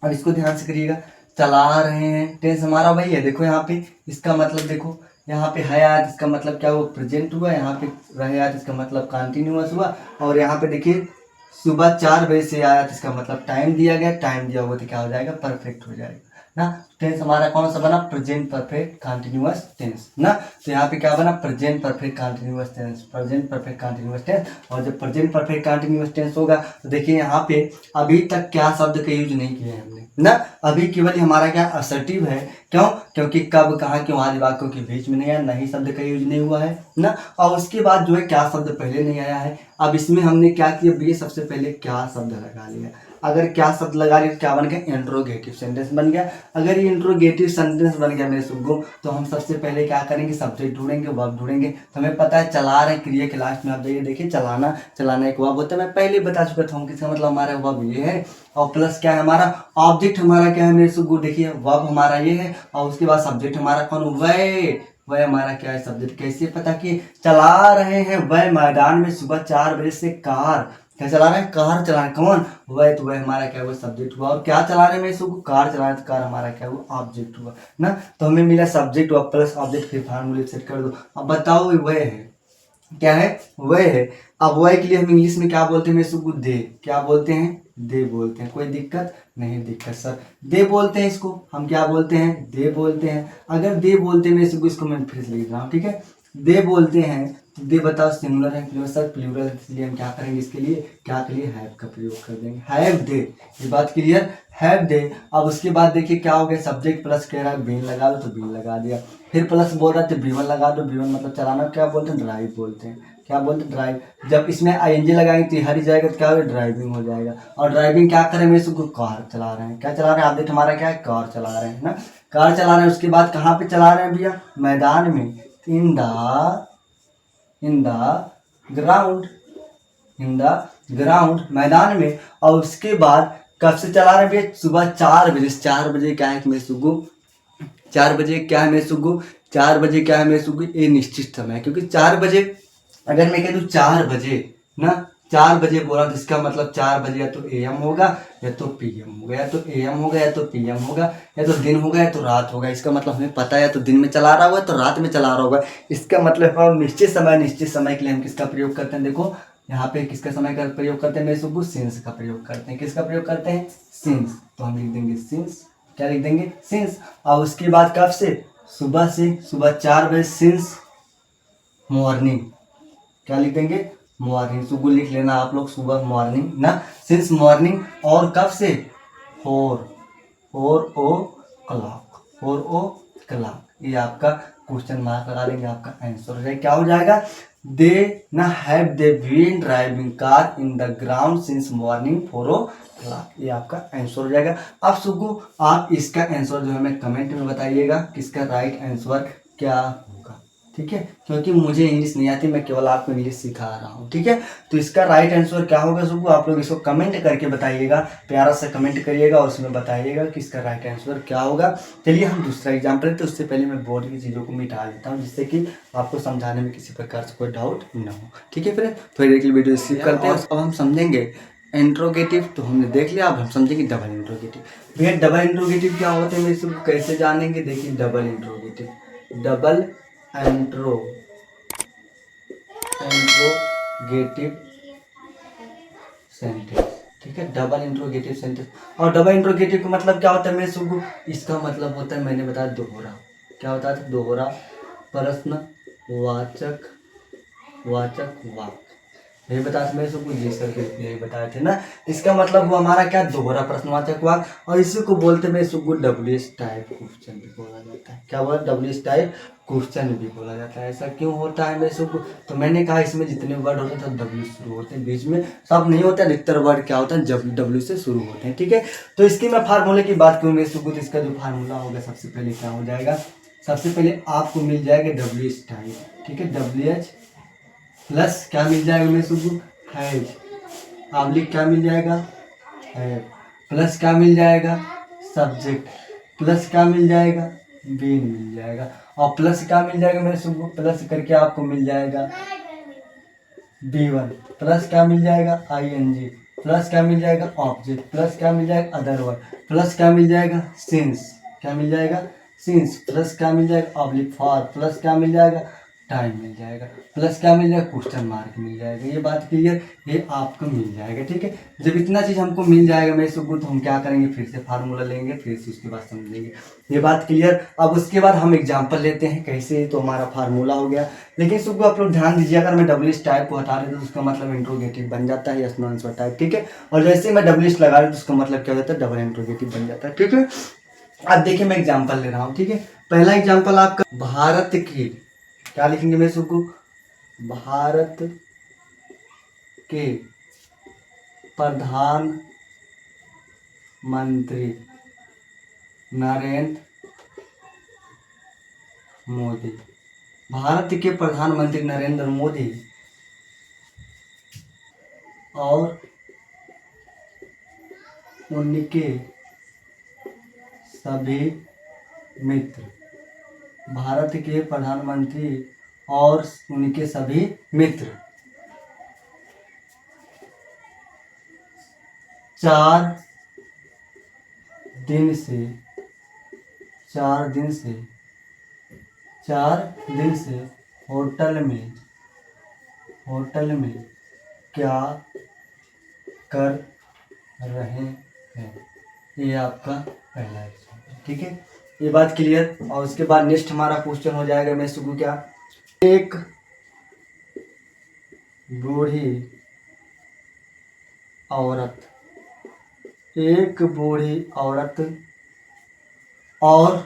अब इसको ध्यान से करिएगा, चला रहे हैं, टेंस हमारा वही है। देखो यहाँ पे इसका मतलब देखो, यहाँ पे हयात, इसका मतलब क्या हुआ, प्रेजेंट हुआ। यहाँ पे रहयात, इसका मतलब कंटिन्यूअस हुआ। और यहाँ पे देखिए सुबह 4 बजे से आया, तो इसका मतलब टाइम दिया गया, टाइम दिया हुआ तो क्या हो जाएगा, परफेक्ट हो जाएगा ना। टेंस हमारा कौन सा बना, प्रेजेंट परफेक्ट कंटिन्यूअस टेंस ना। तो यहाँ पे क्या बना, present perfect continuous tense, present perfect continuous tense. और जब प्रेजेंट परफेक्ट कंटिन्यूअस टेंस होगा तो देखिए यहाँ पे अभी तक क्या शब्द का यूज नहीं किया है हमने ना। अभी केवल हमारा क्या असर्टिव है, क्यों, क्योंकि कब, कहाँ, क्यों आदि वाक्यों के बीच में नहीं आया, नहीं शब्द का यूज नहीं हुआ है ना। और उसके बाद जो है क्या शब्द पहले नहीं आया है। अब इसमें हमने क्या किया, ये सबसे पहले क्या शब्द लगा लिया। अगर क्या शब्द लगा लिया तो क्या बन गया, इंट्रोगेटिव सेंटेंस बन गया। अगर ये इंट्रोगेटिव सेंटेंस बन गया मेरे सुगु, तो हम सबसे पहले क्या करेंगे, सब्जेक्ट ढूंढेंगे, वर्ब ढूंढेंगे। तो हमें पता है चला रहे क्रिया के लास्ट में आप जाइए देखिए, चलाना, चलाना एक वर्ब होता है, मैं पहले बता चुका था किसका मतलब हमारा वर्ब ये है। और प्लस क्या है हमारा, ऑब्जेक्ट हमारा क्या है मेरे सुगु, देखिए वर्ब हमारा ये है। और उसके बाद सब्जेक्ट हमारा कौन, वह हमारा क्या है, सब्जेक्ट। कैसे पता कि चला रहे हैं वह मैदान में सुबह 4 बजे से कार, क्या चला रहे हैं, कार चला रहे हैं, कौन, वह, तो वह हमारा क्या हुआ, सब्जेक्ट हुआ। और क्या चला रहे हैं मैं इसको, कार चला रहे हैं, तो कार हमारा क्या हुआ, ऑब्जेक्ट हुआ ना। तो हमें मिला सब्जेक्ट हुआ प्लस ऑब्जेक्ट, फिर फार्मूले सेट कर दो। अब बताओ वह है, क्या है, वह है। अब वह के लिए हम इंग्लिश में क्या बोलते हैं मैं इसको, दे, क्या बोलते हैं, दे बोलते हैं। कोई दिक्कत नहीं, दिक्कत सर, दे बोलते हैं इसको, हम क्या बोलते हैं, दे बोलते हैं। अगर दे बोलते हैं मैं इसको मैं फिर से लिख रहा हूँ, ठीक है, दे बोलते हैं, तो दे बताओ सिंगुलर है, प्लूरल सर, प्लूरल, इसलिए हम क्या करेंगे, इसके लिए क्या के लिए हैव का प्रयोग कर देंगे, हैव दे। ये बात क्लियर, हैव दे। अब उसके बाद देखिए क्या हो गया, सब्जेक्ट प्लस कह रहा है बीन लगा दो, तो बीन लगा दिया। फिर प्लस बोल रहा है तो B1 लगा दो, B1 मतलब चलाना, क्या बोलते हैं, ड्राइव बोलते हैं, क्या बोलते हैं, ड्राइव। जब इसमें ING लगाएंगे तो हरी जाएगा, तो क्या होगा, ड्राइविंग हो जाएगा। और ड्राइविंग क्या करें, मैं इसको कार चला रहे हैं, क्या चला रहे हैं, ऑब्जेक्ट हमारा क्या है, कार चला रहे हैं ना, कार चला रहे हैं। उसके बाद कहाँ पे चला रहे हैं भैया, मैदान में, इन the ground, in the ground, मैदान में। और उसके बाद कब से चला रहे हैं भैया, सुबह 4 बजे। 4 बजे क्या है कि मैं सुगु, 4 बजे क्या है मेरे सुगु, 4 बजे क्या है मेरे सुगु, ये निश्चित समय है। क्योंकि 4 बजे, अगर मैं कह दूँ 4 बजे ना, 4 बजे बोला तो इसका मतलब 4 बजे या तो एएम होगा या तो पीएम होगा, या तो एएम होगा या तो पीएम होगा, या तो दिन होगा या तो रात होगा। इसका मतलब हमें पता है, या तो दिन में चला रहा होगा तो रात में चला रहा होगा। इसका मतलब हम निश्चित समय के लिए हम किसका प्रयोग करते हैं, देखो यहाँ पे किसका समय का प्रयोग करते हैं, मैं सुबह सिंस का प्रयोग करते हैं। किसका प्रयोग करते हैं, सिंस। तो हम लिख देंगे सिंस, क्या लिख देंगे, सिंस। और उसके बाद कब से, सुबह से, सुबह 4 बजे सिंस मॉर्निंग, क्या लिख देंगे, मॉर्निंग। सुबह लिख लेना आप लोग, सुबह मॉर्निंग ना, सिंस मॉर्निंग। और कब से, फोर ओ क्लॉक, 4 o'clock। ये आपका क्वेश्चन मार्क लगा देंगे, आपका आंसर हो जाएगा, क्या हो जाएगा, दे ना have they been driving car in the ground since morning 4 o'clock। ये आपका आंसर हो जाएगा। अब सुबह आप इसका आंसर जो है हमें कमेंट में बताइएगा किसका राइट आंसर क्या होगा, ठीक है। क्योंकि मुझे इंग्लिश नहीं आती, मैं केवल आपको इंग्लिश सिखा रहा हूँ, ठीक है। तो इसका राइट आंसर क्या होगा सुबह, आप लोग इसको कमेंट करके बताइएगा, प्यारा सा कमेंट करिएगा और उसमें बताइएगा कि इसका राइट आंसर क्या होगा। चलिए हम दूसरा एग्जाम्पल लेते हैं, उससे पहले मैं बोर्ड की चीज़ों को मिटा देता हूँ, जिससे कि आपको समझाने में किसी प्रकार से कोई डाउट ना हो, ठीक है। फिर थोड़ी देर के लिए वीडियो स्किप करते हैं। अब हम समझेंगे इंट्रोगेटिव, तो हमने देख लिया, अब हम समझेंगे डबल इंट्रोगेटिव। भैया डबल इंट्रोगेटिव क्या होते हैं, मैं इसको कैसे जानेंगे, देखिए double interrogative, double interrogative sentence, ठीक है, डबल इंट्रोगेटिव सेंटेंस। और डबल इंट्रोगेटिव का मतलब क्या होता है, मैं सुबह, इसका मतलब होता है, मैंने बताया दोहरा, क्या होता है, दोहरा प्रश्न वाचक वाक्य, यही बताया था मैं सबको, जी सर के यही बताए थे ना। इसका मतलब हुआ हमारा क्या, दोहरा प्रश्नवाचक वाक्य, और इसी को बोलते हैं सबको WH टाइप क्वेश्चन भी बोला जाता है। क्या बोला, WH टाइप क्वेश्चन भी बोला जाता है। ऐसा क्यों होता है मैं सबको, तो मैंने कहा इसमें जितने वर्ड होते हैं सब W शुरू होते हैं, बीच में सब नहीं होता, अधिकतर वर्ड क्या होता है जब W से शुरू होते हैं, ठीक है। तो इसकी मैं फार्मूले की बात करूँ मैं सबको, तो इसका जो फार्मूला होगा सबसे पहले क्या हो जाएगा, सबसे पहले आपको मिल जाएगा WH टाइप, ठीक है, WH प्लस क्या मिल जाएगा मेरे सुबह, हैज, आमलिक क्या मिल जाएगा, है, प्लस क्या मिल जाएगा, सब्जेक्ट, प्लस क्या मिल जाएगा, बीन मिल जाएगा, और प्लस क्या मिल जाएगा मेरे सुबह, प्लस करके आपको मिल जाएगा B1, प्लस क्या मिल जाएगा ING, प्लस क्या मिल जाएगा ऑब्जेक्ट, प्लस क्या मिल जाएगा अदर वर्ड, प्लस क्या मिल जाएगा सिंस, क्या मिल जाएगा सिंस, प्लस क्या मिल जाएगा ऑब्लिक फॉर, प्लस क्या मिल जाएगा टाइम मिल जाएगा, प्लस क्या मिल जाएगा क्वेश्चन मार्क मिल जाएगा। ये बात क्लियर, ये आपको मिल जाएगा, ठीक है। जब इतना चीज़ हमको मिल जाएगा मेरे सुबह, तो हम क्या करेंगे, फिर से फार्मूला लेंगे, फिर से उसके बाद समझेंगे, ये बात क्लियर। अब उसके बाद हम एग्जाम्पल लेते हैं कैसे, तो हमारा फार्मूला हो गया। लेकिन सुबह आप लोग ध्यान दीजिए, अगर मैं WH टाइप को हटा देता तो उसका मतलब इंट्रोगेटिव बन जाता है, यस नो आंसर टाइप, ठीक है। और जैसे मैं WH लगा दूँ तो उसका मतलब क्या हो जाता है, डबल इंट्रोगेटिव बन जाता है, ठीक है। अब देखिए मैं एग्जाम्पल ले रहा हूँ, ठीक है। पहला एग्जाम्पल आपका, भारत की, क्या लिखेंगे मैं सुबह, भारत के प्रधानमंत्री नरेंद्र मोदी, भारत के प्रधानमंत्री नरेंद्र मोदी और उनके सभी मित्र, भारत के प्रधानमंत्री और उनके सभी मित्र 4 दिन से 4 दिन से होटल में क्या कर रहे हैं। ये आपका पहला एग्जाम्पल, ठीक है, ये बात क्लियर। और उसके बाद नेक्स्ट हमारा क्वेश्चन हो जाएगा मैं सुबह क्या, एक बूढ़ी औरत और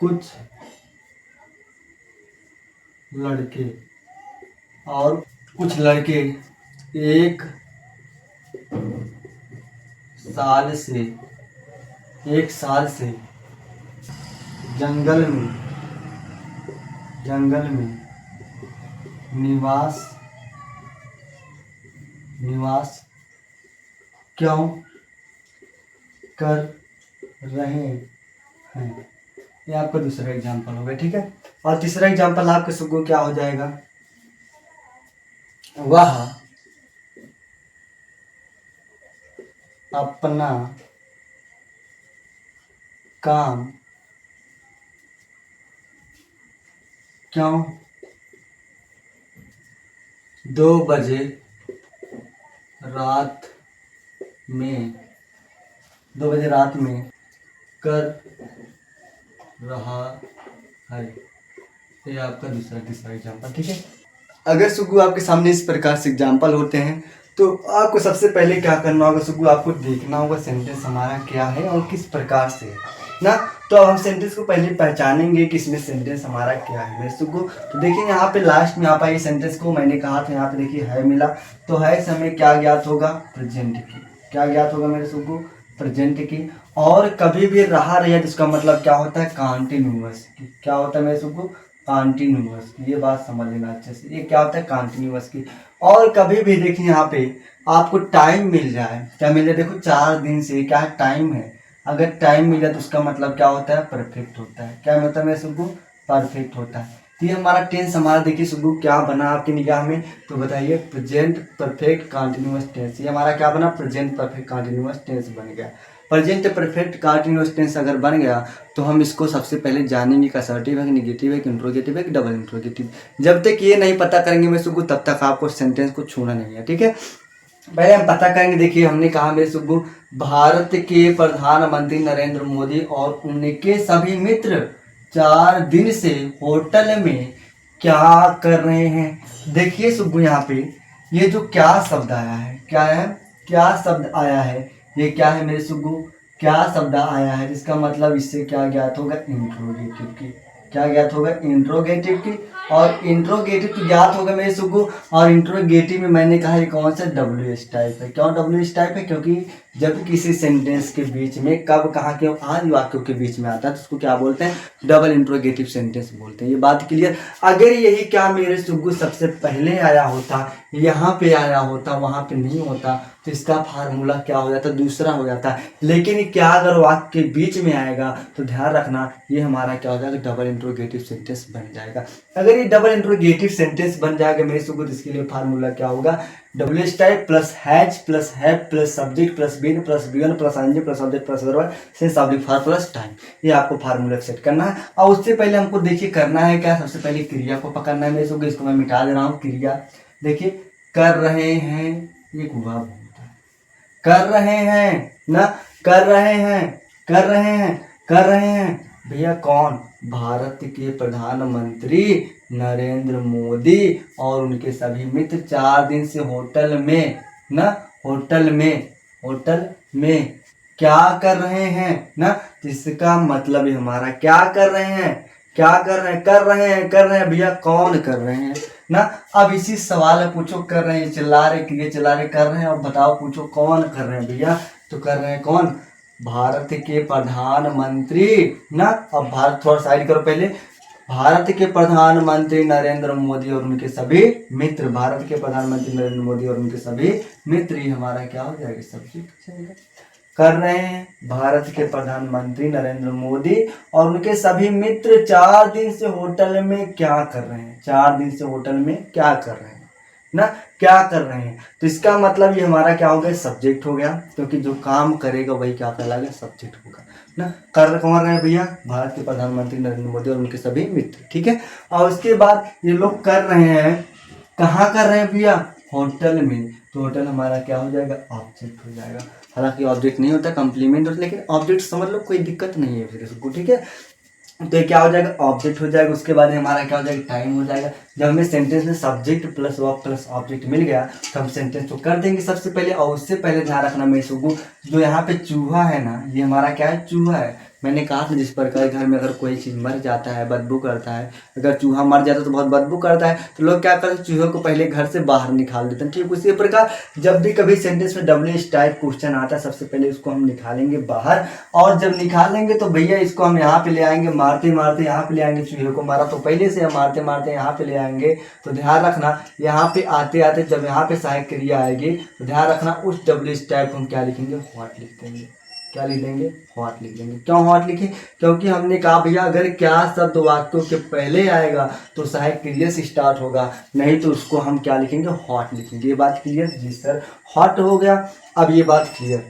कुछ लड़के 1 साल से जंगल में निवास क्यों कर रहे हैं। ये आपका दूसरा एग्जाम्पल होगा, ठीक है। और तीसरा एग्जाम्पल आपके सुबह क्या हो जाएगा, वह अपना काम क्यों 2 बजे रात में 2 बजे रात में कर रहा है। ये आपका तीसरा एग्जाम्पल। ठीक है, अगर सुगु आपके सामने इस प्रकार से एग्जाम्पल होते हैं तो आपको सबसे पहले क्या करना होगा सुगु, आपको देखना होगा सेंटेंस हमारा क्या है और किस प्रकार से है ना। तो अब हम सेंटेंस को पहले पहचानेंगे कि इसमें सेंटेंस हमारा क्या है मेरे सुगु। तो देखिए यहाँ पे लास्ट में यहाँ पर सेंटेंस को मैंने कहा था, यहाँ पे देखिए है मिला, तो है से हमें क्या ज्ञात होगा, प्रेजेंट की। क्या ज्ञात होगा मेरे सुगु, प्रेजेंट की। और कभी भी रहा रहा जिसका मतलब क्या होता है, कॉन्टिन्यूअस। क्या होता है मेरे सुगु, कॉन्टिन्यूअस। ये बात समझ लेना अच्छे से, ये क्या होता है, कॉन्टिन्यूअस की। और कभी भी देखिए यहाँ पे आपको टाइम मिल जाए, क्या मिल जाए, देखो 4 दिन से क्या है, टाइम है। अगर टाइम मिल जाए तो उसका मतलब क्या होता है, परफेक्ट होता है। क्या मतलब है सुगु, परफेक्ट होता है। तो ये हमारा टेंस हमारा देखिए सुगु क्या बना आपकी निगाह में, तो बताइए प्रेजेंट परफेक्ट कॉन्टिन्यूअस टेंस। ये हमारा क्या बना, प्रेजेंट परफेक्ट कॉन्टिन्यूअस टेंस बन गया। प्रेजेंट परफेक्ट कॉन्टिन्यूअस टेंस अगर बन गया तो हम इसको सबसे पहले जानेंगे कि असर्टिव है कि निगेटिव है कि इंट्रोगेटिव है कि डबल इंट्रोगेटिव। जब तक ये नहीं पता करेंगे मैं सुगु तब तक आपको सेंटेंस को छूना नहीं है। ठीक है, पहले हम पता करेंगे। देखिए हमने कहा मेरे सुगु, भारत के प्रधानमंत्री नरेंद्र मोदी और उनके सभी मित्र 4 दिन से होटल में क्या कर रहे हैं। देखिए सुगु यहाँ पे ये जो क्या शब्द आया है, क्या है, क्या शब्द आया है, ये क्या है मेरे सुगु, क्या शब्द आया है, जिसका मतलब इससे क्या ज्ञात होगा, इंट्रोगेटिव की। क्या ज्ञात होगा, इंट्रोगेटिव की। और इंट्रोगेटिव की ज्ञात होगा मेरे सुगु। और इंट्रोगेटिव में मैंने कहा ये कौन सा, डब्ल्यू एस टाइप है। क्यों डब्ल्यू एस टाइप है, क्योंकि जब किसी सेंटेंस के बीच में कब कहाँ के आदि वाक्यों के बीच में आता है तो उसको क्या बोलते हैं, डबल इंट्रोगेटिव सेंटेंस बोलते हैं। ये बात क्लियर। अगर यही क्या मेरे सुगु सबसे पहले आया होता, यहाँ पे आया होता, वहां पे नहीं होता, तो इसका फार्मूला क्या हो जाता, दूसरा हो जाता। लेकिन क्या अगर वाक्य के बीच में आएगा तो ध्यान रखना ये हमारा क्या हो जाएगा, डबल इंट्रोगेटिव सेंटेंस बन जाएगा। अगर ये डबल इंट्रोगेटिव सेंटेंस बन जाएगा मेरे सुगु तो इसके लिए फार्मूला क्या होगा, W S type plus has plus have plus subject plus been plus V one plus ING plus object plus verb since object for plus time. ये आपको फार्मूला सेट करना है। और उससे पहले हमको देखिए करना है क्या, सबसे पहले क्रिया को पकड़ना है मेरे सुगु। इसको मैं मिटा दे रहा हूँ। क्रिया देखिए, कर रहे हैं, ये हुआ होता है, कर रहे हैं ना, कर रहे हैं, कर रहे हैं, कर रहे हैं भैया कौन, भारत के प्रधानमंत्री नरेंद्र मोदी और उनके सभी मित्र 4 दिन से होटल में ना, होटल में क्या कर रहे हैं ना। इसका मतलब ही हमारा क्या कर रहे हैं, क्या कर रहे हैं, कर रहे हैं, कर रहे हैं भैया कौन कर रहे हैं ना। अब इसी सवाल में पूछो, कर रहे हैं, चिल्ला रहे, क्रिया चला रहे, कर रहे हैं, और बताओ पूछो कौन कर रहे हैं भैया, तो कर रहे हैं कौन, भारत के प्रधानमंत्री ना। अब भारत थोड़ा साइड करो पहले, भारत के प्रधानमंत्री नरेंद्र मोदी और उनके सभी मित्र, भारत के प्रधानमंत्री नरेंद्र मोदी और उनके सभी मित्र, ये हमारा क्या हो जाएगा, सब्जेक्ट। कर रहे हैं भारत के प्रधानमंत्री नरेंद्र मोदी और उनके सभी मित्र 4 दिन से होटल में क्या कर रहे हैं, 4 दिन से होटल में क्या कर रहे हैं ना, क्या कर रहे हैं। तो इसका मतलब ये हमारा क्या हो गया, सब्जेक्ट हो गया, क्योंकि जो काम करेगा वही क्या कहलाएगा, सब्जेक्ट होगा ना। कर कौन रहे हैं भैया, भारत के प्रधानमंत्री नरेंद्र मोदी और उनके सभी मित्र। ठीक है, और उसके बाद ये लोग कर रहे हैं, कहाँ कर रहे हैं भैया, होटल में। तो होटल हमारा क्या हो जाएगा, ऑब्जेक्ट हो जाएगा। हालांकि ऑब्जेक्ट नहीं होता, कंप्लीमेंट होता, लेकिन ऑब्जेक्ट समझ लो, कोई दिक्कत नहीं है फिर उसको। ठीक है, तो ये क्या हो जाएगा, ऑब्जेक्ट हो जाएगा। उसके बाद हमारा क्या हो जाएगा, टाइम हो जाएगा। जब हमें सेंटेंस में subject plus verb plus object मिल गया तो हम सेंटेंस को कर देंगे सबसे पहले। और उससे पहले ध्यान रखना मेरे सुगु, जो यहाँ पे चूहा है ना, ये हमारा क्या है, चूहा है। मैंने कहा था जिस प्रकार घर में अगर कोई चीज़ मर जाता है बदबू करता है, अगर चूहा मर जाता है तो बहुत बदबू करता है, तो लोग क्या करते हैं, चूहे को पहले घर से बाहर निकाल देते हैं। ठीक उसी प्रकार जब भी कभी सेंटेंस में डब्ल्यू एस टाइप क्वेश्चन आता है, सबसे पहले उसको हम निकालेंगे बाहर। और जब निकालेंगे तो भैया इसको हम यहाँ पे ले आएंगे, मारते मारते यहाँ पे ले आएंगे। चूहे को मारा तो पहले से मारते मारते यहाँ पे ले आएंगे। तो ध्यान रखना यहाँ पे आते आते जब यहाँ पे सहायक क्रिया आएगी तो ध्यान रखना उस डब्ल्यू एस टाइप हम क्या लिखेंगे, व्हाट लिख देंगे। क्या लिख देंगे, हॉट लिख देंगे। क्यों हॉट लिखे, क्योंकि हमने कहा भैया अगर क्या शब्द वाक्यों के पहले आएगा तो शायद क्रिया से स्टार्ट होगा, नहीं तो उसको हम क्या लिखेंगे, हॉट लिखेंगे। ये बात क्लियर? जी सर, हॉट हो गया। अब ये बात क्लियर।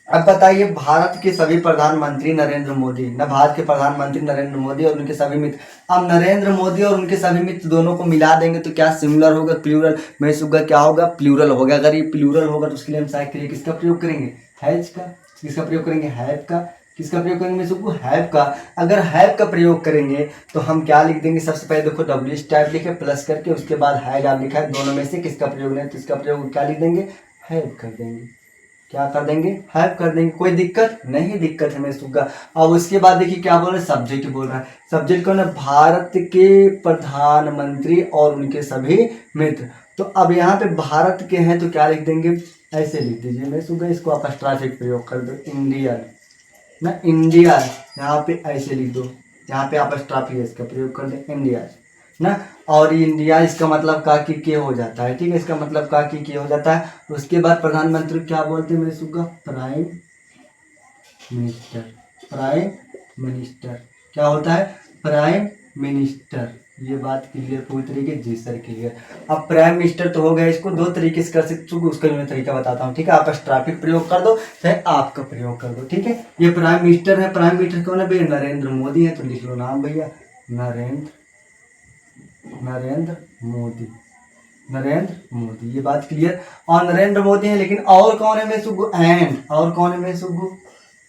अब बताइए, भारत के सभी प्रधानमंत्री नरेंद्र मोदी, न भारत के प्रधानमंत्री नरेंद्र मोदी और उनके सभी मित्र, अब नरेंद्र मोदी और उनके सभी मित्र दोनों को मिला देंगे तो क्या सिंगुलर होगा, प्लूरल? मैं सुगा क्या होगा, प्लूरल होगा। अगर ये प्लूरल होगा तो उसके लिए हम शायद क्रिया किसका प्रयोग करेंगे, हैज का। किसका प्रयोग करेंगे, हैव का। किसका प्रयोग करेंगे मैं सुगु, हैव का। अगर हैव का प्रयोग करेंगे तो हम क्या लिख देंगे, सबसे पहले देखो डब्ल्यू टाइप लिखे प्लस करके, उसके बाद हैज आप लिखा है, दोनों में से किसका प्रयोग नहीं, तो इसका प्रयोग क्या लिख देंगे, हैव कर देंगे। क्या कर देंगे, हैव कर देंगे। कोई दिक्कत नहीं, दिक्कत है मैं सुगा। अब उसके बाद देखिए क्या बोल रहे हैं, सब्जेक्ट बोल रहा है। सब्जेक्ट कौन है, भारत के प्रधानमंत्री और उनके सभी मित्र। तो अब यहाँ पे भारत के हैं तो क्या लिख देंगे, ऐसे लिख दीजिए मैं सुगा, इसको आप अस्ट्राफिक प्रयोग कर दो, इंडियन ना, इंडिया यहाँ पे ऐसे लिख दो, यहाँ पे आप अस्ट्राफिक इसका प्रयोग कर दें, इंडिया ना। और इंडिया इसका मतलब का की हो जाता है, ठीक है, इसका मतलब का की हो जाता है। उसके बाद प्रधानमंत्री क्या बोलते हैं मेरे सुगा, प्राइम मिनिस्टर। प्राइम मिनिस्टर क्या होता है, प्राइम मिनिस्टर। ये बात क्लियर पूरी तरीके, जी सर क्लियर। अब प्राइम मिनिस्टर तो हो गया, इसको दो तरीके से कर सकते हो, उसका मैं तरीका बताता हूँ, ठीक है। आप अस्ट्राफिक प्रयोग कर दो चाहे आपका प्रयोग कर दो, ठीक है। ये प्राइम मिनिस्टर है, प्राइम मिनिस्टर कौन है भैया, नरेंद्र मोदी है, तो लिख लो नाम भैया, नरेंद्र मोदी। नरेंद्र मोदी, ये बात क्लियर। और नरेंद्र मोदी है, लेकिन और कौन है मैं सुगु, एंड। और कौन है मैं सुगु,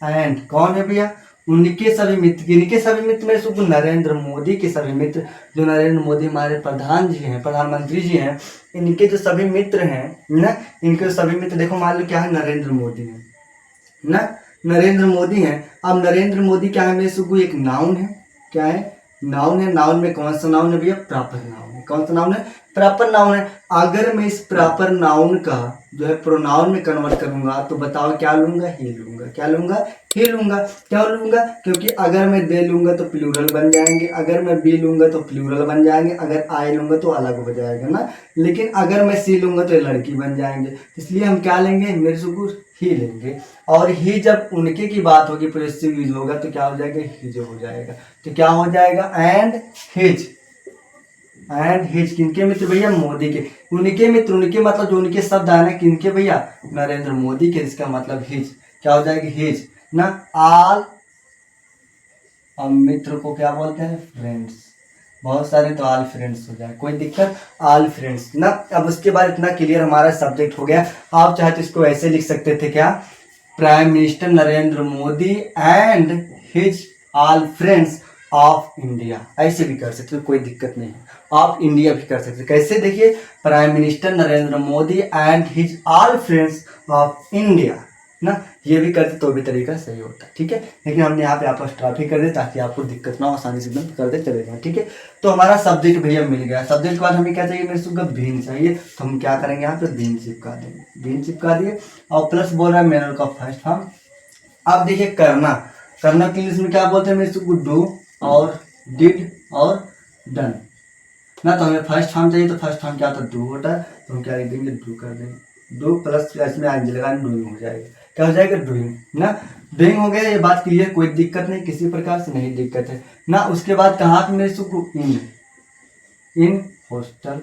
एंड कौन है भैया, उनके सभी मित्र। किनके सभी मित्र मेरे सुगु, नरेंद्र मोदी के सभी मित्र। जो नरेंद्र मोदी हमारे प्रधान जी हैं, प्रधानमंत्री जी हैं, इनके जो सभी मित्र हैं ना, इनके सभी मित्र देखो मान लो क्या है, नरेंद्र मोदी है ना, नरेंद्र मोदी है। अब नरेंद्र मोदी क्या है मेरे सुगु, एक नाउन है। क्या है, नाउन है। नाउन में कौन सा नाउन है भैया, प्रॉपर नाउन है। कौन सा नाउन है, प्रॉपर नाउन है। अगर मैं इस प्रॉपर नाउन का जो है प्रोनाउन में कन्वर्ट करूंगा तो बताओ क्या लूंगा, ही लूंगा। क्या लूंगा, ही लूंगा। क्यों लूंगा, क्योंकि अगर मैं दे लूंगा तो प्लूरल बन जाएंगे, अगर मैं बी लूंगा तो प्लूरल बन जाएंगे, अगर आई लूंगा तो अलग हो जाएगा ना। लेकिन अगर मैं सी लूंगा तो लड़की बन जाएंगे, इसलिए हम क्या लेंगे मेरे सुकूर, ही लेंगे। और ही जब उनके की बात होगी पोजेसिव यूज होगा तो क्या हो जाएगा, हिज हो जाएगा। तो क्या हो जाएगा, एंड हिज। एंड हिज किनके मित्र भैया, मोदी के। उनके मित्र, उनके मतलब जो उनके शब्द आए ना, किनके भैया, नरेंद्र मोदी के। इसका मतलब हिज क्या हो जाएगा, हिज ना। आल, अब मित्र को क्या बोलते हैं, फ्रेंड्स। बहुत सारे तो आल फ्रेंड्स हो जाए, कोई दिक्कत, आल फ्रेंड्स ना। अब उसके बाद इतना क्लियर हमारा सब्जेक्ट हो गया। आप चाहे तो इसको ऐसे लिख सकते थे, क्या, prime minister Narendra Modi and his all friends of India, ऐसे भी कर सकते हो, कोई दिक्कत नहीं है। ऑफ इंडिया भी कर सकते हो। कैसे, देखिए, prime minister Narendra Modi and his all friends of India ना, ये भी करते तो भी तरीका सही होता है, ठीक है। लेकिन हमने यहाँ पे आप स्ट्राफी कर दे ताकि आपको दिक्कत ना हो, आसानी से एकदम करते चले जाए, ठीक है। तो हमारा सब्जेक्ट भैया मिल गया। सब्जेक्ट के बाद हमें क्या चाहिए मेरे सुगा, बीन चाहिए। तो हम क्या करेंगे, यहाँ पे बीन चिपका देंगे, बीन चिपका दिए। और प्लस बोल रहा है मैनर का फर्स्ट फॉर्म। अब देखिए करना, करना के लिए इसमें क्या बोलते हैं मेरे सुगु, डू और डिड और डन ना। तो हमें फर्स्ट फॉर्म चाहिए, तो फर्स्ट फॉर्म क्या होता है, डू होता है, तो हम क्या लिख देंगे, डू कर देंगे। डू प्लस इसमें आगे लगा डूइंग हो जाएगा। क्या हो जाएगा, डूइंग ना। डूइंग हो गया, ये बात क्लियर, कोई दिक्कत नहीं, किसी प्रकार से नहीं दिक्कत है ना। उसके बाद कहाँ पे मेरे सुकू, in hostel,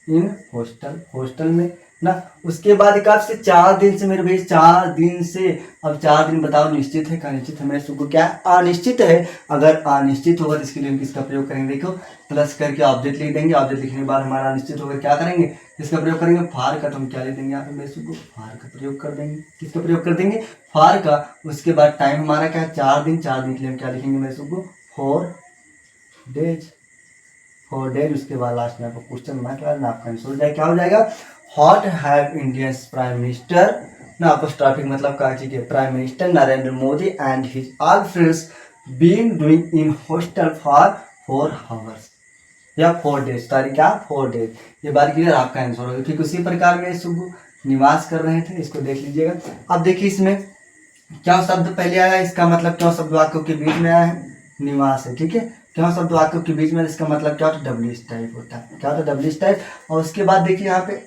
in hostel, hostel में ना। उसके बाद कब से, 4 दिन से मेरे भाई, 4 दिन से। अब 4 दिन बताओ निश्चित है क्या अनिश्चित है मेरे सुगु, क्या अनिश्चित है। अगर अनिश्चित होगा तो इसके लिए हम किसका प्रयोग करेंगे, देखो प्लस करके ऑब्जेक्ट लिख देंगे। ऑब्जेक्ट लिखने के बाद हमारा अनिश्चित होगा, क्या करेंगे, इसका प्रयोग करेंगे, फार का। तो हम क्या लिख देंगे यहाँ पे मेरे सुगु, फार का प्रयोग कर देंगे। किसका प्रयोग कर देंगे, फार का। उसके बाद टाइम हमारा क्या है, 4 दिन। 4 दिन के लिए हम क्या लिखेंगे मेरे सुगु, 4 डेज, 4 डेज। उसके बाद लास्ट में आपको क्वेश्चन मार्क लगाना, आपका आंसर हो जाएगा। क्या हो जाएगा, what have Indians prime minister ना, आपको टॉपिक मतलब क्या चाहिए, prime minister Narendra Modi and his all friends been doing in hostel for 4 hours या 4 डेज। तारीख क्या, 4 डेज। ये बात क्लियर, आपका आंसर होगा। ठीक उसी प्रकार में सुबह निवास कर रहे थे, इसको देख लीजिएगा। अब देखिए इसमें क्या शब्द पहले आया, इसका मतलब क्यों शब्द वाक्यों के बीच में आया है, निवास है, ठीक है। क्यों शब्द वाक्यों के बीच में, इसका मतलब क्या होता है, डब्ल्यू टाइप होता है। क्या होता है, डब्ल्यू टाइप। और उसके बाद देखिए यहाँ पे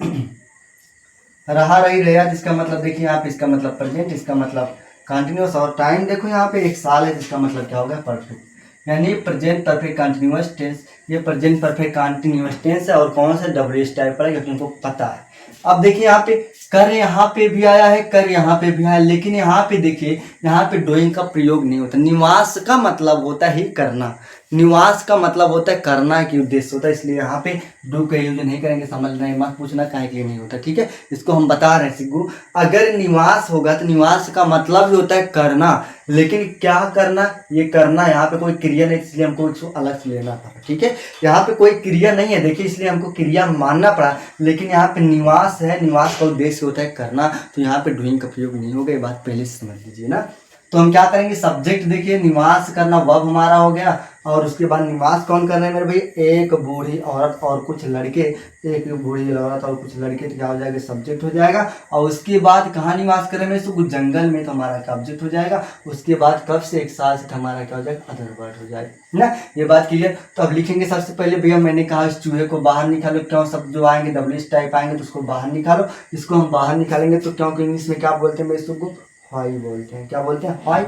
रहा रही रहा, जिसका मतलब देखिए यहाँ पे इसका मतलब प्रेजेंट, इसका मतलब कंटिन्यूअस। और टाइम देखो यहाँ पे 1 साल है, जिसका मतलब क्या होगा परफेक्ट, यानी प्रेजेंट परफेक्ट कंटिन्यूअस टेंस। ये प्रेजेंट परफेक्ट कंटिन्यूअस टेंस है और कौन सा डब्ल्यूएच टाइप पर है, क्योंकि उनको पता है। अब देखिए यहाँ पे कर यहाँ पे भी आया है, कर यहाँ पे भी आया, लेकिन यहाँ पे देखिए यहाँ पे डूइंग का प्रयोग नहीं होता। निवास का मतलब होता है करना, निवास का मतलब होता है करना की उद्देश्य होता है, इसलिए यहाँ पे डू का यूज नहीं करेंगे। समझना है, मत पूछना काहे के लिए नहीं होता, ठीक है। इसको हम बता रहे हैं सिग्गू, अगर निवास होगा तो निवास का मतलब भी होता है करना, लेकिन क्या करना, ये करना यहाँ पे कोई क्रिया नहीं, इसलिए हमको इसको अलग से लेना पड़ा, ठीक है। यहाँ पे कोई क्रिया नहीं है देखिए, इसलिए हमको क्रिया मानना पड़ा, लेकिन यहाँ पे निवास है, निवास का उद्देश्य होता है करना, तो यहाँ पे डूइंग का प्रयोग नहीं होगा। ये बात पहले से समझ लीजिए ना। तो हम क्या करेंगे, सब्जेक्ट देखिए निवास करना वर्ब हमारा हो गया, और उसके बाद निवास कौन कर रहे हैं मेरे भाई, एक बूढ़ी औरत और कुछ लड़के, एक बूढ़ी औरत और कुछ लड़के, तो क्या हो जाएगा, सब्जेक्ट हो जाएगा। और उसके बाद कहाँ निवास करें मेरे से, जंगल में, तो हमारा क्या ऑब्जेक्ट हो जाएगा। उसके बाद कब से, 1 साल से, हमारा क्या हो जाएगा, अदर वर्ड हो जाएगा ना। ये बात क्लियर। तो अब लिखेंगे सबसे पहले भैया, मैंने कहा इस चूहे को बाहर निकालो, क्यों, सब जो आएंगे डब्ल्यूएच टाइप आएंगे तो उसको बाहर निकालो। इसको हम बाहर निकालेंगे तो क्योंकि इंग्लिश में क्या बोलते हैं मेरे इसको, हाई बोलते हैं, क्या बोलते हैं, हाई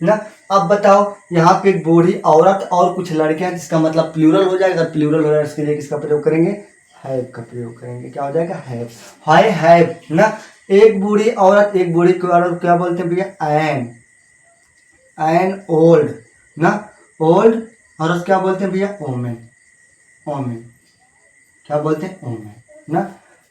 ना। अब बताओ यहाँ पे एक बूढ़ी औरत और कुछ लड़के हैं, जिसका मतलब प्लूरल हो जाएगा। प्लूरल हो जाएगा, इसके लिए किसका प्रयोग करेंगे, हैव का प्रयोग करेंगे। क्या हो जाएगा, हैव, हाई हैव ना। एक बूढ़ी औरत, एक बूढ़ी औरत क्या बोलते हैं भैया, एन ओल्ड ना, ओल्ड औरत क्या बोलते हैं भैया, ओमेन, ओमेन क्या बोलते हैं, ओमेन ना,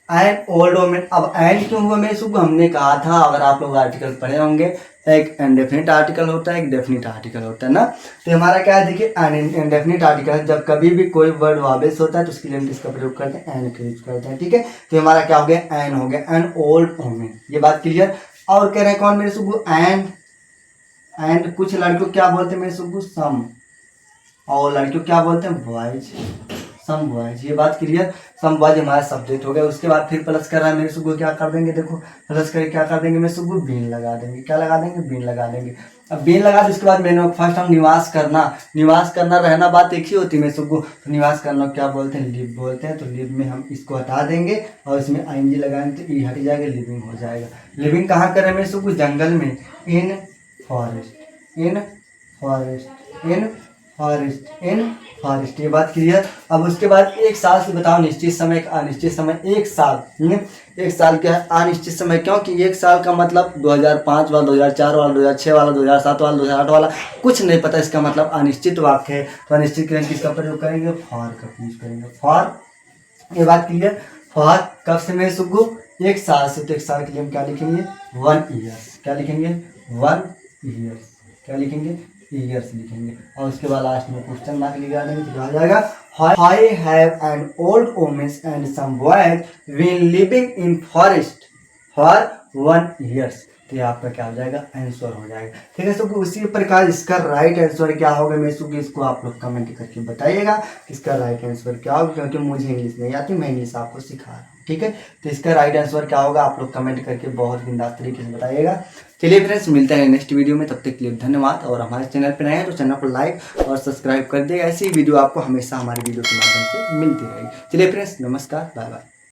एन ओल्ड वोमेन। अब एंड क्यों हुआ मेरे सुबह, हमने कहा था, अगर आप लोग आर्टिकल पढ़े होंगे, एक इनडेफिनिट आर्टिकल होता है, एक डेफिनिट आर्टिकल होता है ना। तो हमारा क्या है देखिए, इनडेफिनिट आर्टिकल है, जब कभी भी कोई वर्ड वाबेस होता है तो उसके लिए हम किसका प्रयोग करते हैं, एन का यूज करते हैं, ठीक है। तो हमारा क्या हो गया, एन हो गया, एन ओल्ड वोमेन। ये बात क्लियर। और कह रहे हैं कौन मेरे सुबह, एंड कुछ लड़कियों क्या बोलते हैं मेरे सुबह, सम, और लड़कियों क्या बोलते हैं, बॉयज, सम बॉयज। ये बात क्लियर। सम बॉयज हमारा सब्जेक्ट हो गया। उसके बाद फिर प्लस कर रहा है मेरे सुबह, क्या कर देंगे देखो, प्लस करके क्या कर देंगे मेरे सुबह, बीन लगा देंगे। क्या लगा देंगे, बीन लगा देंगे। अब बीन लगा दे, उसके बाद मैंने फर्स्ट हम निवास करना, निवास करना रहना बात एक ही होती है मेरे सुबह। तो निवास करना क्या बोलते हैं, लिव बोलते हैं। तो लिव में हम इसको हटा देंगे और इसमें आईएनजी लगाएंगे तो ई हट जाएगा, लिविंग हो जाएगा। लिविंग कहाँ करें मेरे सुबह, जंगल में, इन फॉरेस्ट, इन फॉरेस्ट, इन फॉरेस्ट, इन फॉरेस्ट। ये बात क्लियर। अब उसके बाद 1 साल से बताओ, निश्चित समय, अनिश्चित समय, 1 साल। 1 साल क्या है, अनिश्चित समय, क्योंकि 1 साल का मतलब 2005 वाला, 2004 वाला, 2006 वाला, 2007 वाला, 2008 वाला, कुछ नहीं पता। इसका मतलब अनिश्चित वाक्य है, तो अनिश्चित के लिए किसका प्रयोग करेंगे, फॉर का यूज करेंगे, फॉर। ये बात क्लियर। फॉर कब से मेरे सुगु, 1 साल से। तो 1 साल के लिए हम क्या लिखेंगे, 1 ईयर्स। क्या लिखेंगे, 1 ईयर्स। क्या लिखेंगे, ईयर्स लिखेंगे। और उसके बाद लास्ट में क्वेश्चन मार्क लगा देंगे तो आ जाएगा, I have an old woman and some boys been living in forest for 1 year। तो ये आपका क्या हो जाएगा, आंसर हो जाएगा, ठीक है। तो उसी प्रकार इसका राइट आंसर क्या होगा मैं इसको आप लोग कमेंट करके बताइएगा इसका राइट आंसर क्या होगा, क्योंकि मुझे इंग्लिश नहीं आती, मैं इंग्लिश आपको सिखा रहा हूँ, ठीक है। तो इसका राइट आंसर क्या होगा आप लोग कमेंट करके बहुत बिंदास तरीके से बताइएगा। चलिए फ्रेंड्स, मिलते हैं नेक्स्ट वीडियो में, तब तक के लिए धन्यवाद। और हमारे चैनल पर नए हैं तो चैनल को लाइक और सब्सक्राइब कर दिएगा। ऐसी वीडियो आपको हमेशा हमारी वीडियो के माध्यम से मिलती रहेगी। चलिए फ्रेंड्स, नमस्कार, बाय बाय।